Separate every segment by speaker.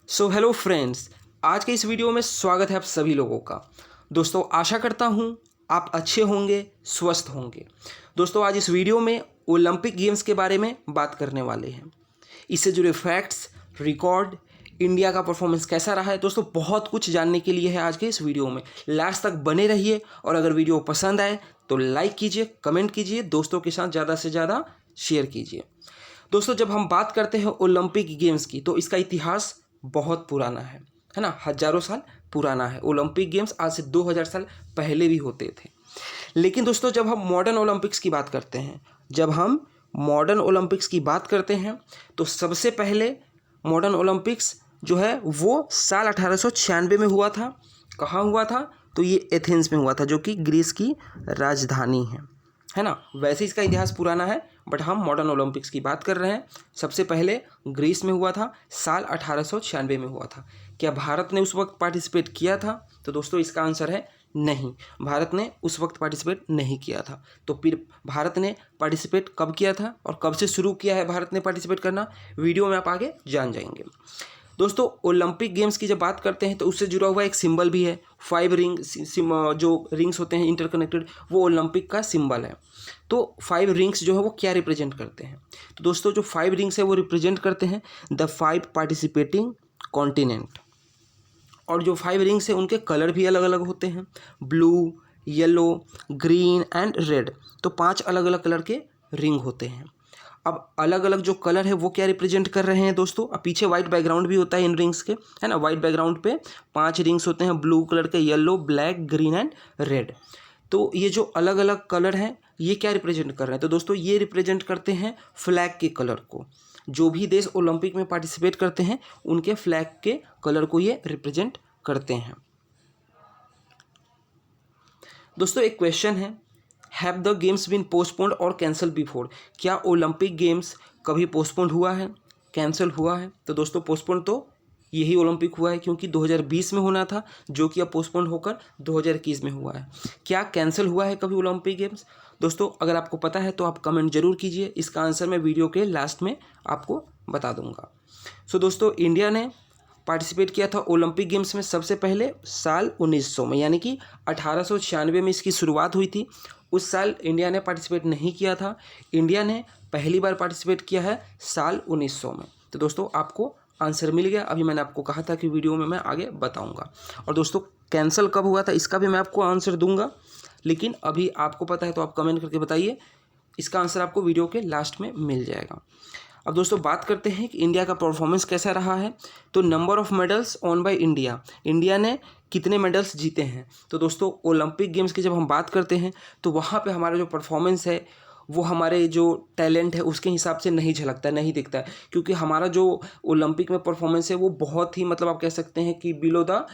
Speaker 1: So hello friends, आज के इस वीडियो में स्वागत है आप सभी लोगों का। दोस्तों आशा करता हूँ आप अच्छे होंगे, स्वस्थ होंगे। दोस्तों आज इस वीडियो में ओलंपिक गेम्स के बारे में बात करने वाले हैं। इससे जुड़े फैक्ट्स, रिकॉर्ड, इंडिया का परफॉर्मेंस कैसा रहा है, दोस्तों बहुत कुछ जानने के लिए है आज के इस वीडियो में। लास्ट तक बने रहिए और अगर वीडियो पसंद आए तो लाइक कीजिए, कमेंट कीजिए, दोस्तों के साथ ज़्यादा से ज़्यादा शेयर कीजिए। दोस्तों जब हम बात करते हैं ओलंपिक गेम्स की तो इसका इतिहास बहुत पुराना है ना, हजारों साल पुराना है। ओलंपिक गेम्स आज से 2000 साल पहले भी होते थे। लेकिन दोस्तों जब हम मॉडर्न ओलंपिक्स की बात करते हैं, तो सबसे पहले मॉडर्न ओलंपिक्स जो है वो साल 1896 में हुआ था। कहाँ हुआ था? तो ये एथेंस में हुआ था, जो कि ग्रीस की राजधानी है ना। वैसे इसका इतिहास पुराना है, बट हम मॉडर्न ओलंपिक्स की बात कर रहे हैं। सबसे पहले ग्रीस में हुआ था, साल 1896 में हुआ था। क्या भारत ने उस वक्त पार्टिसिपेट किया था? तो दोस्तों इसका आंसर है नहीं, भारत ने उस वक्त पार्टिसिपेट नहीं किया था। तो फिर भारत ने पार्टिसिपेट कब किया था और कब से शुरू किया है भारत ने पार्टिसिपेट करना, वीडियो में आप आगे जान जाएंगे। दोस्तों ओलंपिक गेम्स की जब बात करते हैं तो उससे जुड़ा हुआ एक सिंबल भी है। 5 रिंग जो रिंग्स होते हैं इंटरकनेक्टेड, वो ओलंपिक का सिंबल है। तो 5 रिंग्स जो है वो क्या रिप्रेजेंट करते हैं? तो दोस्तों जो 5 रिंग्स है वो रिप्रेजेंट करते हैं द 5 पार्टिसिपेटिंग कॉन्टिनेंट। और जो 5 रिंग्स है उनके कलर भी अलग अलग होते हैं, blue, yellow, green and red. तो 5 अलग अलग कलर के रिंग होते हैं। अब अलग अलग जो कलर है वो क्या रिप्रेजेंट कर रहे हैं दोस्तों? अब पीछे वाइट बैकग्राउंड भी होता है इन रिंग्स के, है ना। वाइट बैकग्राउंड पे 5 रिंग्स होते हैं, ब्लू कलर के, yellow, black, green and red. तो ये जो अलग अलग कलर हैं ये क्या रिप्रेजेंट कर रहे हैं? तो दोस्तों ये रिप्रेजेंट करते हैं फ्लैग के कलर को। जो भी देश ओलंपिक में पार्टिसिपेट करते हैं उनके फ्लैग के कलर को ये रिप्रेजेंट करते हैं। दोस्तों एक क्वेश्चन है, have the games been postponed और कैंसल बिफोर? क्या ओलंपिक गेम्स कभी पोस्टपोन्ड हुआ है, कैंसिल हुआ है? तो दोस्तों पोस्टपोन्ड तो यही ओलंपिक हुआ है, क्योंकि 2020 में होना था, जो कि अब पोस्टपोन्ड होकर 2021 में हुआ है। क्या कैंसिल हुआ है कभी ओलंपिक गेम्स? दोस्तों अगर आपको पता है तो आप कमेंट जरूर कीजिए, इसका आंसर मैं वीडियो के लास्ट में आपको बता दूंगा। सो दोस्तों इंडिया ने पार्टिसिपेट किया था ओलंपिक गेम्स में सबसे पहले साल 1900 में, यानी कि 1896 में इसकी शुरुआत हुई थी। उस साल इंडिया ने पार्टिसिपेट नहीं किया था। इंडिया ने पहली बार पार्टिसिपेट किया है साल 1900 में। तो दोस्तों आपको आंसर मिल गया। अभी मैंने आपको कहा था कि वीडियो में मैं आगे बताऊंगा। और दोस्तों कैंसिल कब हुआ था इसका भी मैं आपको आंसर दूंगा, लेकिन अभी आपको पता है तो आप कमेंट करके बताइए। इसका आंसर आपको वीडियो के लास्ट में मिल जाएगा। अब दोस्तों बात करते हैं कि इंडिया का परफॉर्मेंस कैसा रहा है। तो number of medals on by India, India ने कितने मेडल्स जीते हैं? तो दोस्तों ओलंपिक गेम्स की जब हम बात करते हैं तो वहाँ पे हमारा जो परफॉर्मेंस है वो हमारे जो टैलेंट है उसके हिसाब से नहीं झलकता है, नहीं दिखता है। क्योंकि हमारा जो ओलंपिक में परफॉर्मेंस है वो बहुत ही, मतलब आप कह सकते हैं कि बिलो द,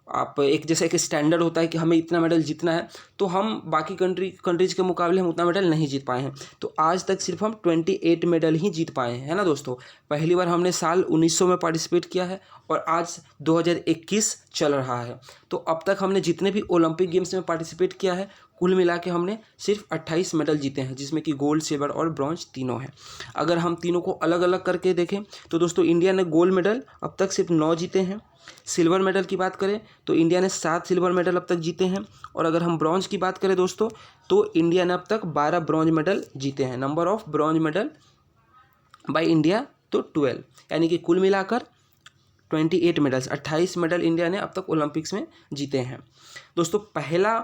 Speaker 1: आप एक जैसे एक स्टैंडर्ड होता है कि हमें इतना मेडल जीतना है, तो हम बाकी कंट्रीज़ के मुकाबले हम उतना मेडल नहीं जीत पाए हैं। तो आज तक सिर्फ हम 28 मेडल ही जीत पाए हैं, है ना दोस्तों। पहली बार हमने साल 1900 में पार्टिसिपेट किया है और आज 2021 चल रहा है। तो अब तक हमने जितने भी ओलंपिक गेम्स में पार्टिसिपेट किया है कुल मिला के हमने सिर्फ 28 मेडल जीते हैं, जिसमें कि गोल्ड, सिल्वर और ब्रॉन्ज तीनों हैं। अगर हम तीनों को अलग अलग करके देखें तो दोस्तों इंडिया ने गोल्ड मेडल अब तक सिर्फ 9 जीते हैं। सिल्वर मेडल की बात करें तो इंडिया ने 7 सिल्वर मेडल अब तक जीते हैं। और अगर हम ब्रॉन्ज की बात करें दोस्तों तो इंडिया ने अब तक 12 ब्रॉन्ज मेडल जीते हैं। Number of bronze medal by India तो 12, यानी कि कुल मिलाकर 28 मेडल्स, 28 मेडल इंडिया ने अब तक ओलंपिक्स में जीते हैं। दोस्तों पहला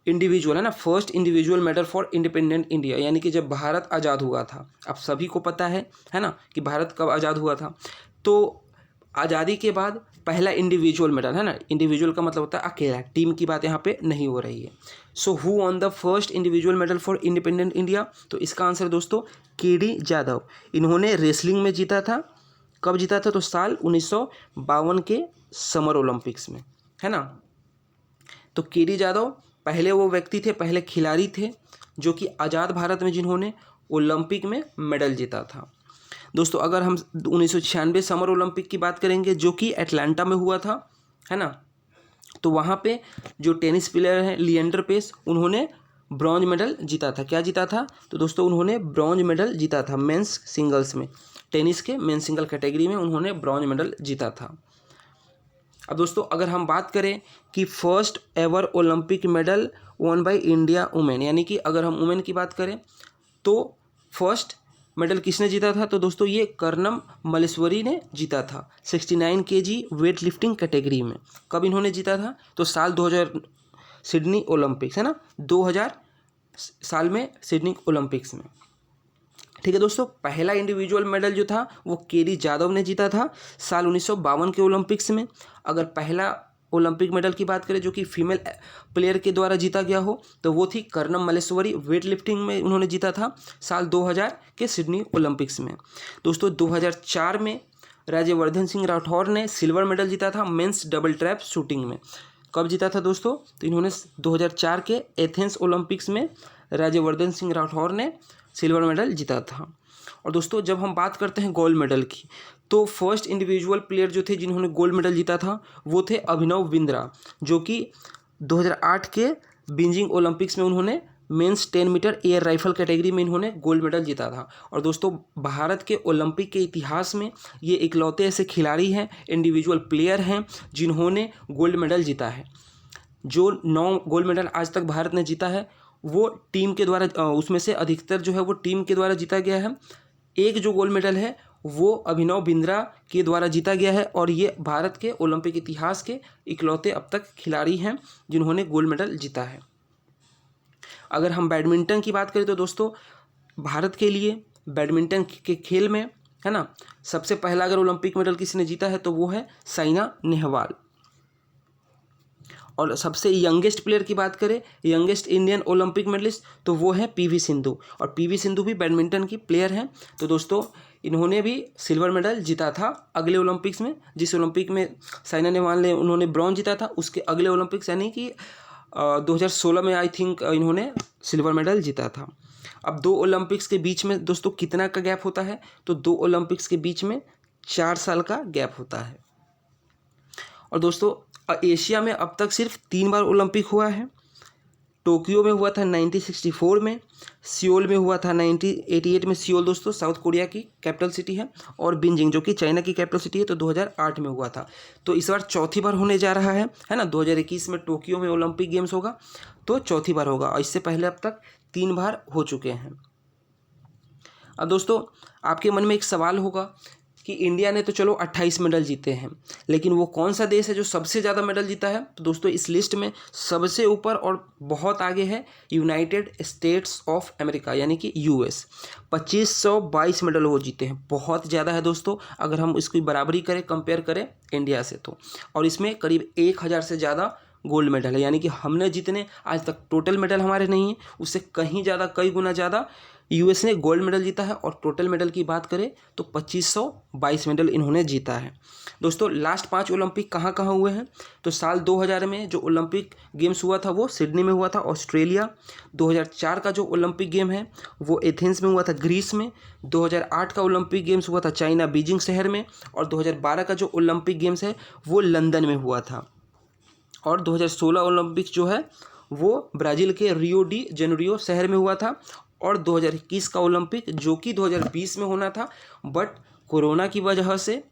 Speaker 1: इंडिविजुअल है ना, first individual medal for independent India, यानी कि जब भारत आज़ाद हुआ था, आप सभी को पता है ना कि भारत कब आज़ाद हुआ था। तो आज़ादी के बाद पहला इंडिविजुअल मेडल, है ना, इंडिविजुअल का मतलब होता है अकेला, टीम की बात यहाँ पे नहीं हो रही है। So who on the first individual medal for independent India? तो इसका आंसर दोस्तों केडी जाधव। इन्होंने रेसलिंग में जीता था। कब जीता था? तो साल 1952 के समर ओलंपिक्स में, है ना। तो केडी जाधव पहले वो व्यक्ति थे, पहले खिलाड़ी थे जो कि आज़ाद भारत में जिन्होंने ओलंपिक में मेडल जीता था। दोस्तों अगर हम 1996 समर ओलंपिक की बात करेंगे जो कि एटलांटा में हुआ था, है ना, तो वहाँ पे जो टेनिस प्लेयर हैं लिएंडर पेस, उन्होंने ब्रॉन्ज मेडल जीता था। क्या जीता था? तो दोस्तों उन्होंने ब्रॉन्ज मेडल जीता था मेंस सिंगल्स में। टेनिस के मेन सिंगल कैटेगरी में उन्होंने ब्रॉन्ज मेडल जीता था। अब दोस्तों अगर हम बात करें कि first ever Olympic medal one by India women, यानी कि अगर हम वुमेन की बात करें तो फर्स्ट मेडल किसने जीता था, तो दोस्तों ये कर्नम मल्लेश्वरी ने जीता था 69 kg वेट लिफ्टिंग कैटेगरी में। कब इन्होंने जीता था, तो साल 2000 सिडनी ओलंपिक्स है ना, 2000 साल में सिडनी ओलंपिक्स में। ठीक है दोस्तों, पहला इंडिविजुअल मेडल जो था वो केरी जाधव ने जीता था साल 1952 के ओलंपिक्स में। अगर पहला ओलंपिक मेडल की बात करें जो कि फीमेल प्लेयर के द्वारा जीता गया हो तो वो थी कर्नम मल्लेश्वरी, वेट लिफ्टिंग में उन्होंने जीता था साल 2000 के सिडनी ओलंपिक्स में। दोस्तों 2004 में राज्यवर्धन सिंह राठौर ने सिल्वर मेडल जीता था मेंस डबल ट्रैप शूटिंग में। कब जीता था दोस्तों, तो इन्होंने 2004 के एथेंस ओलंपिक्स में राज्यवर्धन सिंह राठौर ने सिल्वर मेडल जीता था। और दोस्तों जब हम बात करते हैं गोल्ड मेडल की, तो फर्स्ट इंडिविजुअल प्लेयर जो थे जिन्होंने गोल्ड मेडल जीता था वो थे अभिनव बिंद्रा, जो कि 2008 के बीजिंग ओलंपिक्स में उन्होंने men's 10 metre air rifle category में इन्होंने गोल्ड मेडल जीता था। और दोस्तों भारत के ओलंपिक के इतिहास में ये इकलौते ऐसे खिलाड़ी हैं, इंडिविजुअल प्लेयर हैं जिन्होंने गोल्ड मेडल जीता है। जो 9 गोल्ड मेडल आज तक भारत ने जीता है वो टीम के द्वारा, उसमें से अधिकतर जो है वो टीम के द्वारा जीता गया है। एक जो गोल्ड मेडल है वो अभिनव बिंद्रा के द्वारा जीता गया है और ये भारत के ओलंपिक इतिहास के इकलौते अब तक खिलाड़ी हैं जिन्होंने गोल्ड मेडल जीता है। अगर हम बैडमिंटन की बात करें तो दोस्तों भारत के लिए बैडमिंटन के खेल में है ना, सबसे पहला अगर ओलंपिक मेडल किसी ने जीता है तो वो है साइना नेहवाल। और सबसे यंगेस्ट प्लेयर की बात करें, यंगेस्ट इंडियन ओलंपिक मेडलिस्ट, तो वो है पीवी सिंधु। और पीवी सिंधु भी बैडमिंटन की प्लेयर हैं। तो दोस्तों इन्होंने भी सिल्वर मेडल जीता था अगले ओलंपिक्स में। जिस ओलंपिक में साइना नेहवाल ने उन्होंने ब्रॉन्ज जीता था उसके अगले ओलंपिक्स यानी कि 2016 में आई थिंक इन्होंने सिल्वर मेडल जीता था। अब 2 ओलंपिक्स के बीच में दोस्तों कितना का गैप होता है, तो 2 ओलंपिक्स के बीच में 4 साल का गैप होता है। और दोस्तों एशिया में अब तक सिर्फ 3 बार ओलंपिक हुआ है। टोक्यो में हुआ था 1964 में, सियोल में हुआ था 1988 में। सियोल दोस्तों साउथ कोरिया की कैपिटल सिटी है, और बीजिंग जो कि चाइना की कैपिटल सिटी है तो 2008 में हुआ था। तो इस बार चौथी बार होने जा रहा है ना। 2021 में टोक्यो में ओलंपिक गेम्स होगा तो चौथी बार होगा, और इससे पहले अब तक 3 बार हो चुके हैं। अब दोस्तों आपके मन में एक सवाल होगा कि इंडिया ने तो चलो 28 मेडल जीते हैं, लेकिन वो कौन सा देश है जो सबसे ज़्यादा मेडल जीता है, तो दोस्तों इस लिस्ट में सबसे ऊपर और बहुत आगे है यूनाइटेड स्टेट्स ऑफ अमेरिका यानी कि यूएस। 2522 मेडल वो जीते हैं, बहुत ज़्यादा है दोस्तों अगर हम इसकी बराबरी करें, कंपेयर करें इंडिया से तो। और इसमें करीब 1000 से ज़्यादा गोल्ड मेडल है, यानी कि हमने जितने आज तक टोटल मेडल हमारे नहीं है उससे कहीं ज़्यादा, कई गुना ज़्यादा यूएस ने गोल्ड मेडल जीता है। और टोटल मेडल की बात करें तो 2522 मेडल इन्होंने जीता है। दोस्तों लास्ट 5 ओलंपिक कहाँ कहाँ हुए हैं, तो साल 2000 में जो ओलंपिक गेम्स हुआ था वो सिडनी में हुआ था, ऑस्ट्रेलिया। 2004 का जो ओलंपिक गेम है वो एथेंस में हुआ था, ग्रीस में। 2008 का ओलंपिक गेम्स हुआ था चाइना बीजिंग शहर में। और 2012 का जो ओलंपिक गेम्स है वो लंदन में हुआ था। और 2016 ओलंपिक्स जो है वो ब्राज़ील के रियो डी जेनेरियो शहर में हुआ था। और 2021 का ओलंपिक जो कि 2020 में होना था, बट कोरोना की वजह से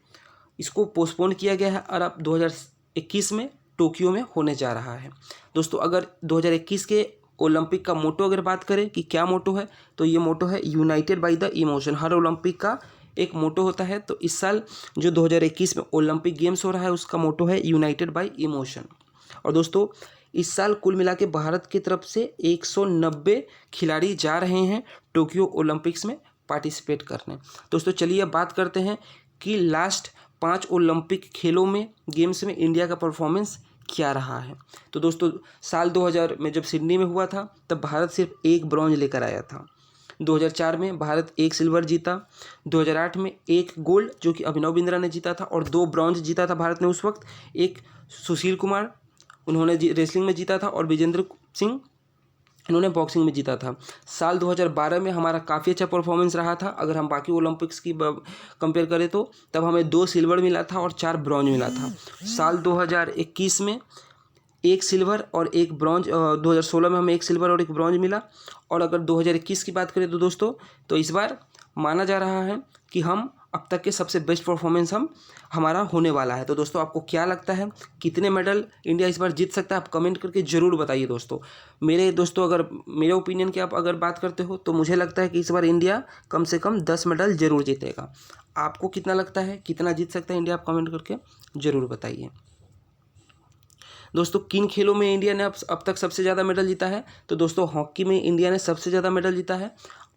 Speaker 1: इसको पोस्टपोन किया गया है और अब 2021 में टोक्यो में होने जा रहा है। दोस्तों अगर 2021 के ओलंपिक का मोटो अगर बात करें कि क्या मोटो है, तो ये मोटो है United by the emotion. Her Olympic का एक मोटो होता है, तो इस साल जो 2021 में ओलंपिक गेम्स हो रहा है उसका मोटो है यूनाइटेड बाय इमोशन। और दोस्तों इस साल कुल मिला के भारत की तरफ से 190 खिलाड़ी जा रहे हैं टोक्यो ओलंपिक्स में पार्टिसिपेट करने। दोस्तों चलिए अब बात करते हैं कि लास्ट 5 ओलंपिक खेलों में, गेम्स में इंडिया का परफॉर्मेंस क्या रहा है। तो दोस्तों साल 2000 में जब सिडनी में हुआ था तब भारत सिर्फ 1 ब्रॉन्ज लेकर आया था। 2004 में भारत 1 सिल्वर जीता, 2008 में 1 गोल्ड जो कि अभिनव बिंद्रा ने जीता था, और 2 ब्रॉन्ज जीता था भारत ने उस वक्त। एक सुशील कुमार उन्होंने रेसलिंग में जीता था, और विजेंद्र सिंह इन्होंने बॉक्सिंग में जीता था। साल 2012 में हमारा काफ़ी अच्छा परफॉर्मेंस रहा था। अगर हम बाकी ओलंपिक्स की कंपेयर करें तो तब हमें 2 सिल्वर मिला था और 4 ब्रॉन्ज मिला था। साल 2021 में 1 सिल्वर और 1 ब्रॉन्ज, 2016 में हमें 1 सिल्वर और 1 ब्रॉन्ज मिला। और अगर 2021 की बात करें तो दोस्तों तो इस बार माना जा रहा है कि हम अब तक के सबसे बेस्ट परफॉर्मेंस हमारा होने वाला है। तो दोस्तों आपको क्या लगता है कितने मेडल इंडिया इस बार जीत सकता है, आप कमेंट करके ज़रूर बताइए दोस्तों। अगर मेरे ओपिनियन की आप अगर बात करते हो तो मुझे लगता है कि इस बार इंडिया कम से कम 10 मेडल जरूर जीतेगा। आपको कितना लगता है कितना जीत सकता है इंडिया, आप कमेंट करके ज़रूर बताइए। दोस्तों किन खेलों में इंडिया ने अब तक सबसे ज़्यादा मेडल जीता है, तो दोस्तों हॉकी में इंडिया ने सबसे ज़्यादा मेडल जीता है,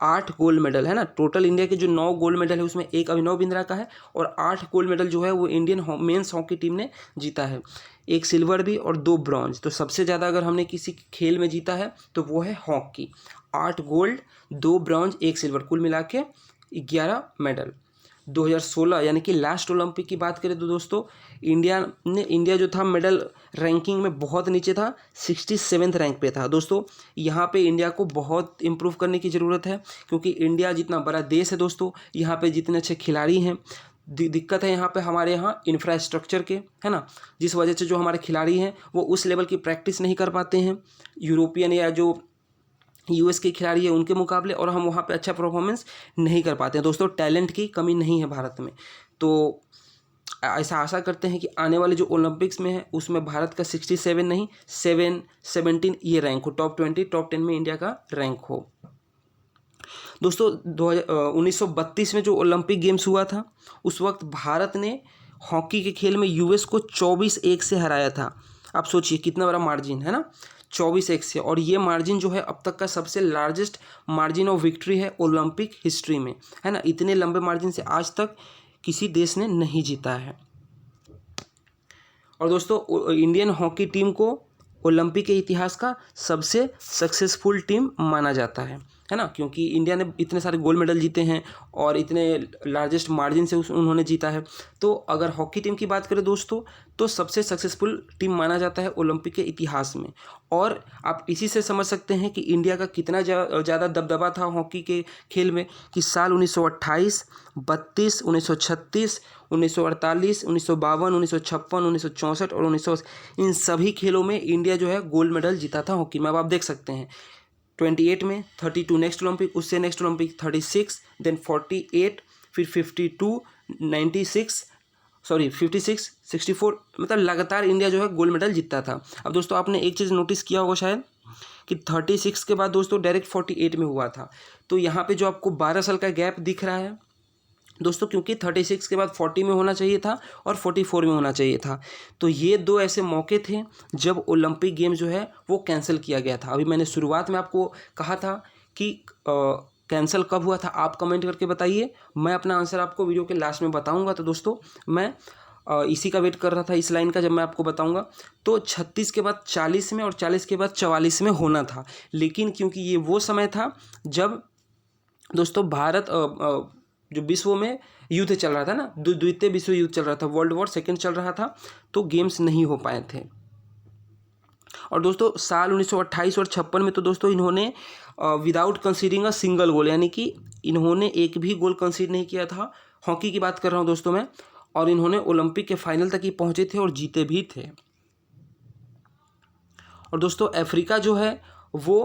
Speaker 1: 8 गोल्ड मेडल है ना। टोटल इंडिया के जो 9 गोल्ड मेडल है उसमें एक अभिनव बिंद्रा का है और 8 गोल्ड मेडल जो है वो इंडियन मेंस हॉकी टीम ने जीता है, एक सिल्वर भी और 2 ब्रॉन्ज। तो सबसे ज़्यादा अगर हमने किसी खेल में जीता है तो वो है हॉकी, 8 गोल्ड 2 ब्रॉन्ज 1 सिल्वर, कुल मिला के 11 मेडल। 2016 यानी कि लास्ट ओलंपिक की बात करें तो दोस्तों इंडिया जो था मेडल रैंकिंग में बहुत नीचे था, 67वें रैंक पे था। दोस्तों यहाँ पे इंडिया को बहुत इम्प्रूव करने की ज़रूरत है, क्योंकि इंडिया जितना बड़ा देश है दोस्तों, यहाँ पे जितने अच्छे खिलाड़ी हैं, दिक्कत है यहाँ पे हमारे यहाँ इंफ्रास्ट्रक्चर के, है ना, जिस वजह से जो हमारे खिलाड़ी हैं वो उस लेवल की प्रैक्टिस नहीं कर पाते हैं यूरोपियन या जो यूएस के खिलाड़ी है उनके मुकाबले, और हम वहाँ पे अच्छा परफॉर्मेंस नहीं कर पाते हैं। दोस्तों टैलेंट की कमी नहीं है भारत में, तो ऐसा आशा करते हैं कि आने वाले जो ओलंपिक्स में है उसमें भारत का 67 नहीं 17 ये रैंक हो, टॉप 20 टॉप 10 में इंडिया का रैंक हो। दोस्तों 1932 में जो ओलंपिक गेम्स हुआ था उस वक्त भारत ने हॉकी के खेल में यूएस को 24-1 से हराया था। आप सोचिए कितना बड़ा मार्जिन है ना, 24-1 से, और ये मार्जिन जो है अब तक का सबसे लार्जेस्ट मार्जिन ऑफ विक्ट्री है ओलंपिक हिस्ट्री में, है ना। इतने लंबे मार्जिन से आज तक किसी देश ने नहीं जीता है। और दोस्तों इंडियन हॉकी टीम को ओलंपिक के इतिहास का सबसे सक्सेसफुल टीम माना जाता है ना, क्योंकि इंडिया ने इतने सारे गोल्ड मेडल जीते हैं और इतने लार्जेस्ट मार्जिन से उन्होंने जीता है। तो अगर हॉकी टीम की बात करें दोस्तों तो सबसे सक्सेसफुल टीम माना जाता है ओलंपिक के इतिहास में। और आप इसी से समझ सकते हैं कि इंडिया का कितना ज़्यादा दबदबा था हॉकी के खेल में, कि साल 1928, 32, 1936, 1948, 1952, 1956, 1964 और 1900, इन सभी खेलों में इंडिया जो है गोल्ड मेडल जीता था हॉकी में। अब आप देख सकते हैं 28 में, 32 नेक्स्ट ओलंपिक, उससे नेक्स्ट ओलंपिक 36, देन 48, फिर 52, 96, 56, 64, मतलब लगातार इंडिया जो है गोल्ड मेडल जीतता था। अब दोस्तों आपने एक चीज़ नोटिस किया होगा शायद कि 36 के बाद दोस्तों डायरेक्ट 48 में हुआ था। तो यहाँ पे जो आपको 12 साल का गैप दिख रहा है दोस्तों, क्योंकि 36 के बाद 40 में होना चाहिए था और 44 में होना चाहिए था। तो ये दो ऐसे मौके थे जब ओलंपिक गेम जो है वो कैंसिल किया गया था। अभी मैंने शुरुआत में आपको कहा था कि कैंसिल कब हुआ था, आप कमेंट करके बताइए, मैं अपना आंसर आपको वीडियो के लास्ट में बताऊंगा। तो दोस्तों मैं इसी का वेट कर रहा था, इस लाइन का, जब मैं आपको बताऊंगा। तो 36 के बाद 40 में और 40 के बाद 44 में होना था, लेकिन क्योंकि ये वो समय था जब दोस्तों भारत जो विश्व में युद्ध चल रहा था ना, द्वितीय विश्व युद्ध चल रहा था, वर्ल्ड वॉर सेकेंड चल रहा था, तो गेम्स नहीं हो पाए थे। और दोस्तों साल 1928 और 56 में तो दोस्तों इन्होंने विदाउट कंसीडरिंग अ सिंगल गोल, यानी कि इन्होंने एक भी गोल कंसीडर नहीं किया था, हॉकी की बात कर रहा हूँ दोस्तों मैं, और इन्होंने ओलंपिक के फाइनल तक ही पहुँचे थे और जीते भी थे। और दोस्तों अफ्रीका जो है वो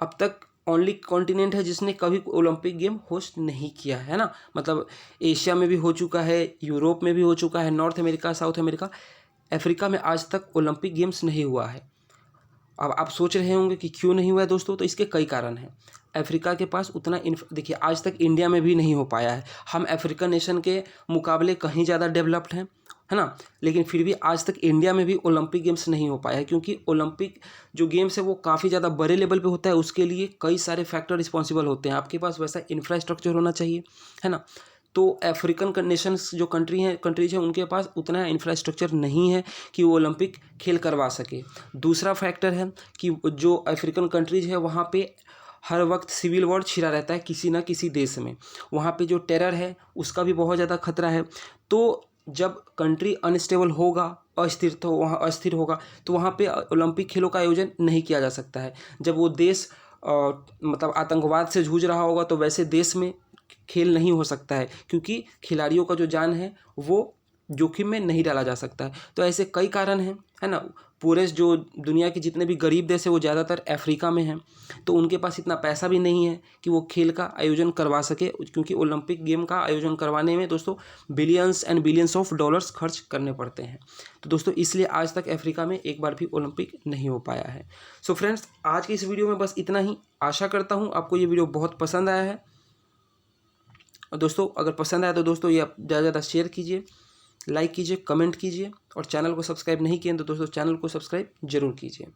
Speaker 1: अब तक ओनली कॉन्टिनेंट है जिसने कभी ओलंपिक गेम होस्ट नहीं किया है ना, मतलब एशिया में भी हो चुका है, यूरोप में भी हो चुका है, north America, south America, Africa में आज तक ओलंपिक गेम्स नहीं हुआ है। अब आप सोच रहे होंगे कि क्यों नहीं हुआ है दोस्तों, तो इसके कई कारण हैं। अफ्रीका के पास उतना देखिए आज तक इंडिया में भी नहीं हो पाया है, हम अफ्रीकन नेशन के मुकाबले कहीं ज़्यादा डेवलप्ड हैं, है ना, लेकिन फिर भी आज तक इंडिया में भी ओलंपिक गेम्स नहीं हो पाया है, क्योंकि ओलंपिक जो गेम्स है वो काफ़ी ज़्यादा बड़े लेवल पे होता है, उसके लिए कई सारे फैक्टर रिस्पॉन्सिबल होते हैं। आपके पास वैसा इंफ्रास्ट्रक्चर होना चाहिए, है ना। तो अफ्रीकन नेशंस जो कंट्रीज हैं उनके पास उतना इंफ्रास्ट्रक्चर नहीं है कि वो ओलंपिक खेल करवा सके। दूसरा फैक्टर है कि जो अफ्रीकन कंट्रीज है वहाँ पे हर वक्त सिविल वॉर छिड़ा रहता है किसी ना किसी देश में, वहाँ पे जो टेरर है उसका भी बहुत ज़्यादा खतरा है। तो जब कंट्री अनस्टेबल होगा, अस्थिर होगा, तो वहाँ पे ओलंपिक खेलों का आयोजन नहीं किया जा सकता है। जब वो देश मतलब आतंकवाद से जूझ रहा होगा तो वैसे देश में खेल नहीं हो सकता है, क्योंकि खिलाड़ियों का जो जान है वो जोखिम में नहीं डाला जा सकता है। तो ऐसे कई कारण हैं, है ना। पूरे जो दुनिया के जितने भी गरीब देश है वो ज़्यादातर अफ्रीका में हैं, तो उनके पास इतना पैसा भी नहीं है कि वो खेल का आयोजन करवा सके, क्योंकि ओलंपिक गेम का आयोजन करवाने में दोस्तों billions and billions of dollars खर्च करने पड़ते हैं। तो दोस्तों इसलिए आज तक अफ्रीका में एक बार भी ओलंपिक नहीं हो पाया है। सो फ्रेंड्स, आज की इस वीडियो में बस इतना ही। आशा करता हूँ आपको ये वीडियो बहुत पसंद आया है। और दोस्तों अगर पसंद आया तो दोस्तों ये आप ज़्यादा से ज़्यादा शेयर कीजिए, लाइक कीजिए, कमेंट कीजिए, और चैनल को सब्सक्राइब नहीं किए तो दोस्तों चैनल को सब्सक्राइब जरूर कीजिए।